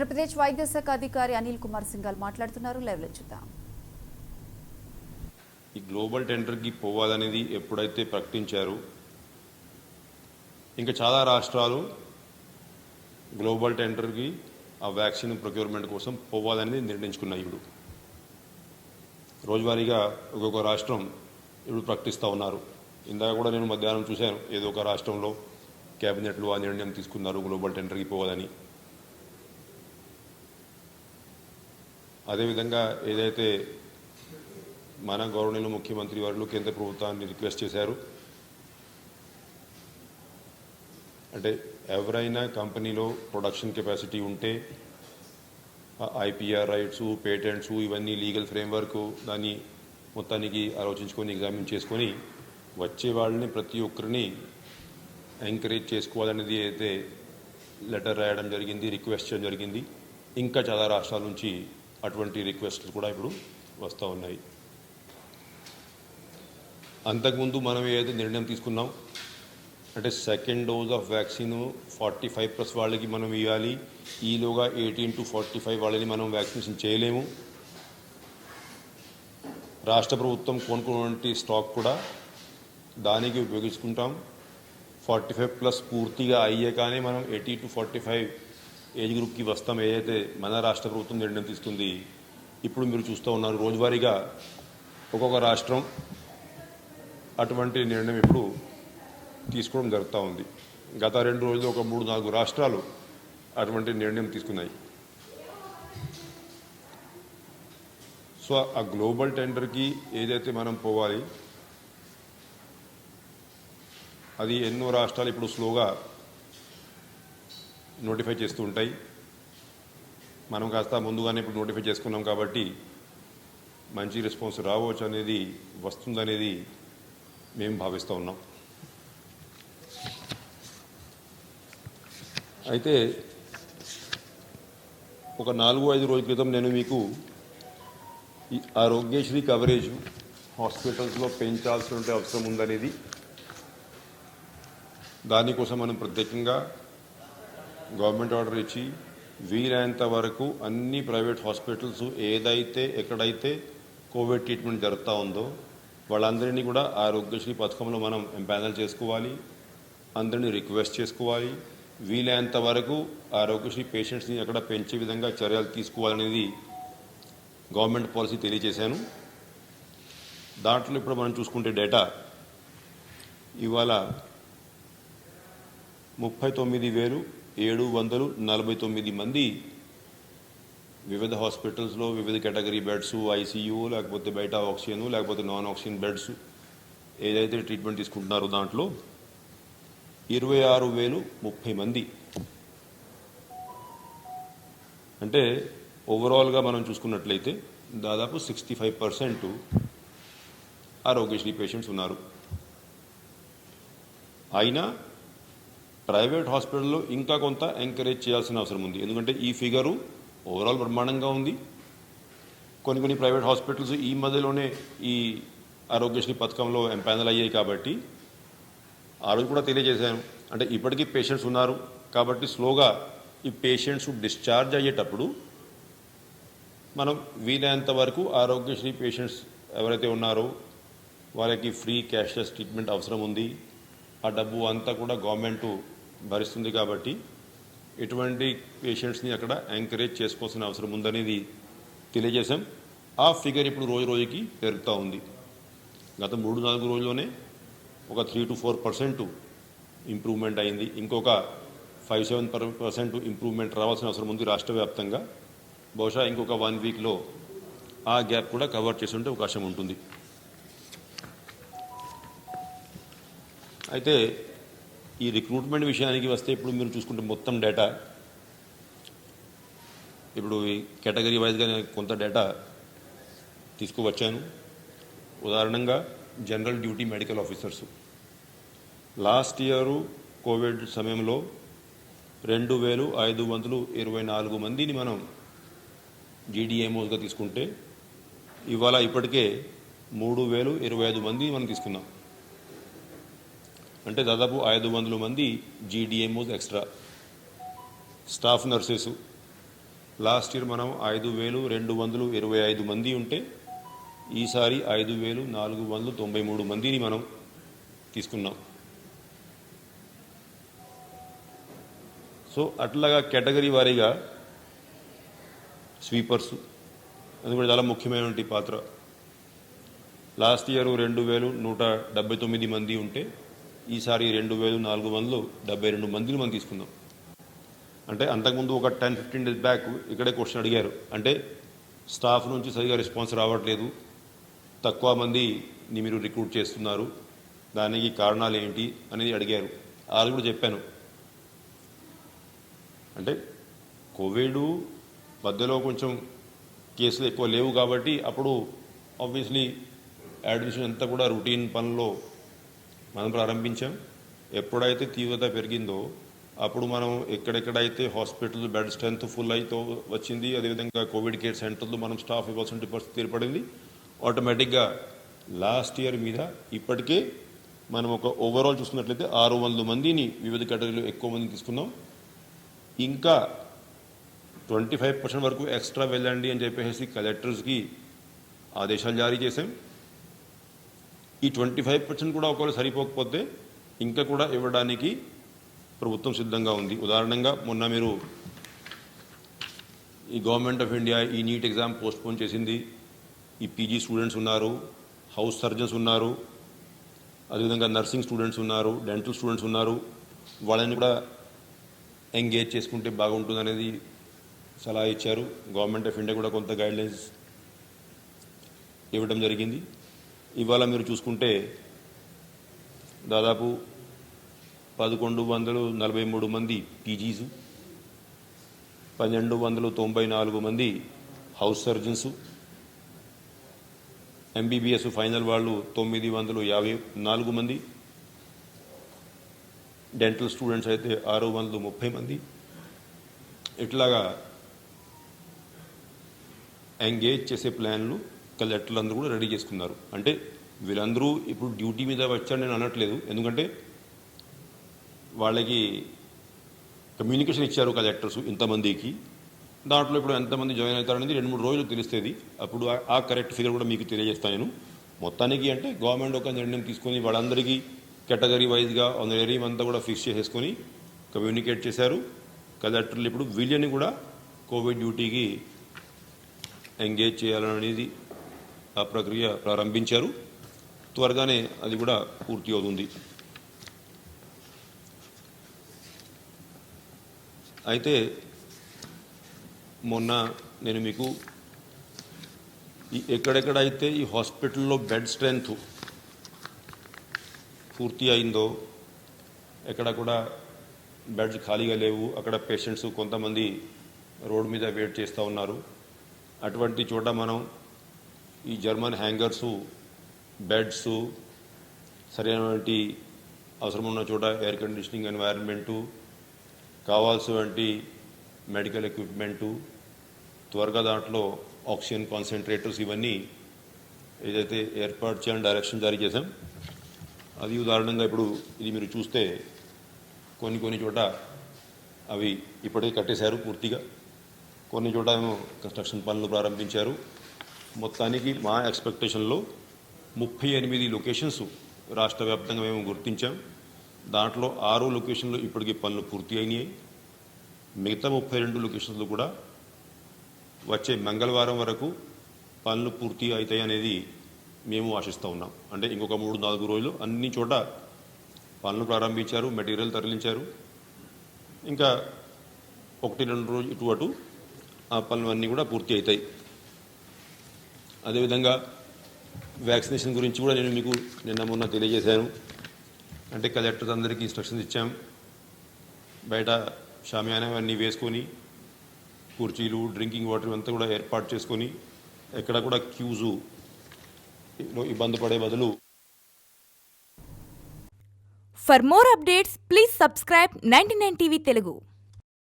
ఆంధ్రప్రదేశ్ వైద్య శాఖ అధికారి అనిల్ కుమార్ సింఘాల్ మాట్లాడుతున్నారు. లైవ్ లో చూద్దాం. ఈ గ్లోబల్ టెండర్కి పోవాలనేది ఎప్పుడైతే ప్రకటించారు, ఇంకా చాలా రాష్ట్రాలు గ్లోబల్ టెండర్కి ఆ వ్యాక్సిన్ ప్రొక్యూర్మెంట్ కోసం పోవాలని నిర్ణయించుకున్నాయి. ఇప్పుడు రోజువారీగా ఒక్కొక్క రాష్ట్రం ఇప్పుడు ప్రకటిస్తూ ఉన్నారు. ఇందాక కూడా నేను మధ్యాహ్నం చూశాను, ఏదో ఒక రాష్ట్రంలో క్యాబినెట్లో ఆ నిర్ణయం తీసుకున్నారు గ్లోబల్ టెండర్కి పోవాలని. అదేవిధంగా ఏదైతే మన గౌరవనీయులు ముఖ్యమంత్రి వారు కేంద్ర ప్రభుత్వాన్ని రిక్వెస్ట్ చేశారు, అంటే ఎవరైనా కంపెనీలో ప్రొడక్షన్ కెపాసిటీ ఉంటే ఐపీఆర్ రైట్స్, పేటెంట్స్ ఇవన్నీ లీగల్ ఫ్రేమ్వర్క్ దాన్ని మొత్తానికి ఆలోచించుకొని ఎగ్జామిన్ చేసుకొని వచ్చే వాళ్ళని ప్రతి ఒక్కరిని ఎంకరేజ్ చేసుకోవాలనేది అయితే లెటర్ రాయడం జరిగింది, రిక్వెస్ట్ చేయడం జరిగింది. ఇంకా చాలా రాష్ట్రాల నుంచి అటువంటి రిక్వెస్ట్లు కూడా ఇప్పుడు వస్తూ ఉన్నాయి. అంతకుముందు మనం ఏదైతే నిర్ణయం తీసుకున్నాం అంటే సెకండ్ డోజ్ ఆఫ్ వ్యాక్సిన్ 45+ వాళ్ళకి మనం ఇవ్వాలి, ఈలోగా 18 to 45 వాళ్ళని మనం వ్యాక్సినేషన్ చేయలేము. రాష్ట్ర ప్రభుత్వం కొనుక్కున్నటువంటి స్టాక్ కూడా దానికి ఉపయోగించుకుంటాం. 45+ పూర్తిగా అయ్యాకనే మనం 80 to 45 ఏజ్ గ్రూప్కి వస్తాం, ఏదైతే మన రాష్ట్ర ప్రభుత్వం నిర్ణయం తీసుకుంది. ఇప్పుడు మీరు చూస్తూ ఉన్నారు, రోజువారీగా ఒక్కొక్క రాష్ట్రం అటువంటి నిర్ణయం ఇప్పుడు తీసుకోవడం జరుగుతూ ఉంది. గత 2 రోజులు ఒక 3-4 రాష్ట్రాలు అటువంటి నిర్ణయం తీసుకున్నాయి. సో ఆ గ్లోబల్ టెండర్కి ఏదైతే మనం పోవాలి, అది ఎన్నో రాష్ట్రాలు ఇప్పుడు స్లోగా నోటిఫై చేస్తూ ఉంటాయి. మనం కాస్త ముందుగానే ఇప్పుడు నోటిఫై చేసుకున్నాం కాబట్టి మంచి రెస్పాన్స్ రావచ్చు అనేది, వస్తుందనేది మేము భావిస్తూ ఉన్నాం. అయితే ఒక 4-5 రోజుల క్రితం నేను మీకు ఈ ఆరోగ్యశ్రీ కవరేజ్ హాస్పిటల్స్లో పెంచాల్సిన అవసరం ఉందనేది, దానికోసం మనం ప్రత్యేకంగా గవర్నమెంట్ ఆర్డర్ ఇచ్చి వీలైనంత వరకు అన్ని ప్రైవేట్ హాస్పిటల్స్ ఎక్కడైతే కోవిడ్ ట్రీట్మెంట్ జరుగుతూ ఉందో వాళ్ళందరినీ కూడా ఆరోగ్యశ్రీ పథకంలో మనం ఎంపానల్ చేసుకోవాలి, అందరినీ రిక్వెస్ట్ చేసుకోవాలి. వీలైనంత వరకు ఆరోగ్యశ్రీ పేషెంట్స్ని అక్కడ పెంచే విధంగా చర్యలు తీసుకోవాలనేది గవర్నమెంట్ పాలసీ తెలియజేశాను. దాంట్లో ఇప్పుడు మనం చూసుకుంటే డేటా ఇవాళ 39,749 మంది వివిధ హాస్పిటల్స్లో వివిధ కేటగిరీ బెడ్స్, ఐసీయూ, లేకపోతే బయట ఆక్సిజన్, లేకపోతే నాన్ ఆక్సిజన్ బెడ్స్ ఏదైతే ట్రీట్మెంట్ తీసుకుంటున్నారో దాంట్లో 26,030 మంది. అంటే ఓవరాల్గా మనం చూసుకున్నట్లయితే దాదాపు 65% ఆరోగ్యశ్రీ పేషెంట్స్ ఉన్నారు. అయినా ప్రైవేట్ హాస్పిటల్లో ఇంకా కొంత ఎంకరేజ్ చేయాల్సిన అవసరం ఉంది. ఎందుకంటే ఈ ఫిగరు ఓవరాల్ బ్రహ్మాండంగా ఉంది. కొన్ని ప్రైవేట్ హాస్పిటల్స్ ఈ మధ్యలోనే ఈ ఆరోగ్యశ్రీ పథకంలో ఎంపానల్ అయ్యాయి కాబట్టి ఆ రోజు కూడా తెలియజేశాను, అంటే ఇప్పటికీ పేషెంట్స్ ఉన్నారు కాబట్టి స్లోగా ఈ పేషెంట్స్ డిశ్చార్జ్ అయ్యేటప్పుడు మనం వీలైనంత వరకు ఆరోగ్యశ్రీ పేషెంట్స్ ఎవరైతే ఉన్నారో వాళ్ళకి ఫ్రీ క్యాష్లెస్ ట్రీట్మెంట్ అవసరం ఉంది. ఆ డబ్బు అంతా కూడా గవర్నమెంట్ భరిస్తుంది కాబట్టి ఎటువంటి పేషెంట్స్ని అక్కడ ఎంకరేజ్ చేసుకోవాల్సిన అవసరం ఉందనేది తెలియజేశాం. ఆ ఫిగర్ ఇప్పుడు రోజు రోజుకి పెరుగుతూ ఉంది. గత 3-4 రోజుల్లోనే ఒక 3 to 4% ఇంప్రూవ్మెంట్ అయింది. ఇంకొక 5-7% ఇంప్రూవ్మెంట్ రావాల్సిన అవసరం ఉంది రాష్ట్ర వ్యాప్తంగా. బహుశా ఇంకొక 1 వీక్లో ఆ గ్యాప్ కూడా కవర్ చేసే అవకాశం ఉంటుంది. అయితే ఈ రిక్రూట్మెంట్ విషయానికి వస్తే ఇప్పుడు మీరు చూసుకుంటే మొత్తం డేటా ఇప్పుడు ఈ కేటగిరీ వైజ్గా నేను కొంత డేటా తీసుకువచ్చాను. ఉదాహరణంగా general duty medical officers last year Covid సమయంలో 2,524 మందిని మనం జీడీఎంఓస్గా తీసుకుంటే ఇవాళ ఇప్పటికే 3,025 మంది మనం తీసుకున్నాం. అంటే దాదాపు 500 మంది GDMOs extra. Staff nurses last year మనం 5,225 మంది ఉంటే ఈసారి 5,493 మందిని మనం తీసుకున్నాం. సో అట్లాగా కేటగిరీ వారీగా స్వీపర్స్ అది కూడా చాలా ముఖ్యమైనటువంటి పాత్ర. లాస్ట్ ఇయర్ 2,179 మంది ఉంటే ఈసారి 2,472 మందిని మనం తీసుకుందాం. అంటే అంతకుముందు ఒక 10-15 డేస్ బ్యాక్ ఇక్కడే క్వశ్చన్ అడిగారు, అంటే స్టాఫ్ నుంచి సరిగా రెస్పాన్స్ రావట్లేదు, తక్కువ మందిని మీరు రిక్రూట్ చేస్తున్నారు, దానికి కారణాలు ఏంటి అనేది అడిగారు. అది కూడా చెప్పాను. అంటే కోవిడ్ మధ్యలో కొంచెం కేసులు ఎక్కువ లేవు కాబట్టి అప్పుడు ఆబ్వియస్లీ అడ్మిషన్ అంతా కూడా రొటీన్ పనుల్లో మనం ప్రారంభించాం. ఎప్పుడైతే తీవ్రత పెరిగిందో అప్పుడు మనం ఎక్కడెక్కడైతే హాస్పిటల్ బెడ్ స్ట్రెంత్ ఫుల్ అయితే వచ్చింది, అదేవిధంగా కోవిడ్ కేర్ సెంటర్లో మనం స్టాఫ్ ఇవ్వాల్సిన పరిస్థితి ఏర్పడింది. ఆటోమేటిక్గా లాస్ట్ ఇయర్ మీద ఇప్పటికే మనం ఒక ఓవరాల్ చూసుకున్నట్లయితే 600 మందిని వివిధ కేటగిరీలో ఎక్కువ మందిని తీసుకున్నాం. ఇంకా 25% వరకు ఎక్స్ట్రా వెళ్ళండి అని చెప్పేసి కలెక్టర్స్కి ఆదేశాలు జారీ చేశాం. ఈ 25% కూడా ఒకవేళ సరిపోకపోతే ఇంకా కూడా ఇవ్వడానికి ప్రభుత్వం సిద్ధంగా ఉంది. ఉదాహరణంగా మొన్న మీరు ఈ గవర్నమెంట్ ఆఫ్ ఇండియా ఈ నీట్ ఎగ్జామ్ పోస్ట్పోన్ చేసింది. ఈ పీజీ స్టూడెంట్స్ ఉన్నారు, హౌస్ సర్జన్స్ ఉన్నారు, అదేవిధంగా నర్సింగ్ స్టూడెంట్స్ ఉన్నారు, డెంటల్ స్టూడెంట్స్ ఉన్నారు. వాళ్ళని కూడా ఎంగేజ్ చేసుకుంటే బాగుంటుంది అనేది సలహా ఇచ్చారు. గవర్నమెంట్ ఆఫ్ ఇండియా కూడా కొంత గైడ్లైన్స్ ఇవ్వడం జరిగింది. ఇవాళ మీరు చూసుకుంటే దాదాపు 1,143 మంది పీజీసు, 1,294 మంది హౌస్ సర్జన్స్, ఎంబీబీఎస్ ఫైనల్ వాళ్ళు 954 మంది, డెంటల్ స్టూడెంట్స్ అయితే 630 మంది. ఇట్లాగా ఎంగేజ్ చేసే ప్లాన్లు కలెక్టర్లు అందరూ కూడా రెడీ చేసుకున్నారు. అంటే వీళ్ళందరూ ఇప్పుడు డ్యూటీ మీద వచ్చారు నేను అనట్లేదు, ఎందుకంటే వాళ్ళకి కమ్యూనికేషన్ ఇచ్చారు కలెక్టర్స్ ఇంతమందికి. దాంట్లో ఇప్పుడు ఎంతమంది జాయిన్ అవుతారనేది 2-3 రోజులు తెలుస్తుంది. అప్పుడు ఆ కరెక్ట్ ఫిగర్ కూడా మీకు తెలియజేస్తాను నేను. మొత్తానికి అంటే గవర్నమెంట్ ఒక నిర్ణయం తీసుకొని వాళ్ళందరికీ కేటగిరీ వైజ్గా ఏరియా అంతా కూడా ఫిక్స్ చేసేసుకొని కమ్యూనికేట్ చేశారు. కలెక్టర్లు ఇప్పుడు వీళ్ళని కూడా కోవిడ్ డ్యూటీకి ఎంగేజ్ చేయాలనేది ఆ ప్రక్రియ ప్రారంభించారు. త్వరగానే అది కూడా పూర్తి అవుతుంది. అయితే మొన్న నేను మీకు ఎక్కడెక్కడైతే ఈ హాస్పిటల్లో బెడ్ స్ట్రెంత్ పూర్తి అయిందో, ఎక్కడ కూడా బెడ్స్ ఖాళీగా లేవు, అక్కడ పేషెంట్స్ కొంతమంది రోడ్ మీద వెయిట్ చేస్తూ ఉన్నారు. అటువంటి చోట మనం ఈ జర్మన్ హ్యాంగర్సు, బెడ్స్, సరైనటువంటి అవసరం ఉన్న చోట ఎయిర్ కండిషనింగ్ ఎన్వైరన్మెంటు, కావాల్సినటువంటి మెడికల్ ఎక్విప్మెంటు, త్వరగా దాంట్లో ఆక్సిజన్ కాన్సన్ట్రేటర్స్, ఇవన్నీ ఏదైతే ఏర్పాటు చేయాలని డైరెక్షన్ జారీ చేశాం. అది ఉదాహరణంగా ఇప్పుడు ఇది మీరు చూస్తే కొన్ని చోట అవి ఇప్పటికే కట్టేశారు పూర్తిగా, కొన్ని చోట ఏమో కన్స్ట్రక్షన్ పనులు ప్రారంభించారు. మొత్తానికి మా ఎక్స్పెక్టేషన్లో 38 లొకేషన్స్ రాష్ట్ర వ్యాప్తంగా మేము గుర్తించాం. దాంట్లో 6 లొకేషన్లు ఇప్పటికీ పనులు పూర్తి అయినాయి. మిగతా 32 లొకేషన్లు కూడా వచ్చే మంగళవారం వరకు పనులు పూర్తి అవుతాయి అనేది మేము ఆశిస్తూ ఉన్నాం. అంటే ఇంకొక 3-4 రోజులు అన్ని చోట పనులు ప్రారంభించారు, మెటీరియల్ తరలించారు. ఇంకా 1-2 రోజులు ఇటు అటు ఆ పనులు అన్నీ కూడా పూర్తి అవుతాయి. అదేవిధంగా వ్యాక్సినేషన్ గురించి కూడా నేను మీకు మొన్న తెలియజేశాను. అంటే కలెక్టర్స్ అందరికీ ఇన్స్ట్రక్షన్స్ ఇచ్చాం. బయట షామియానా అన్నీ వేసుకొని కుర్చీలు, డ్రింకింగ్ వాటర్ అంతా కూడా ఏర్పాటు చేసుకొని ఎక్కడ కూడా క్యూజు ఇబ్బంది పడే బదులు. For more updates, please subscribe 99 TV Telugu.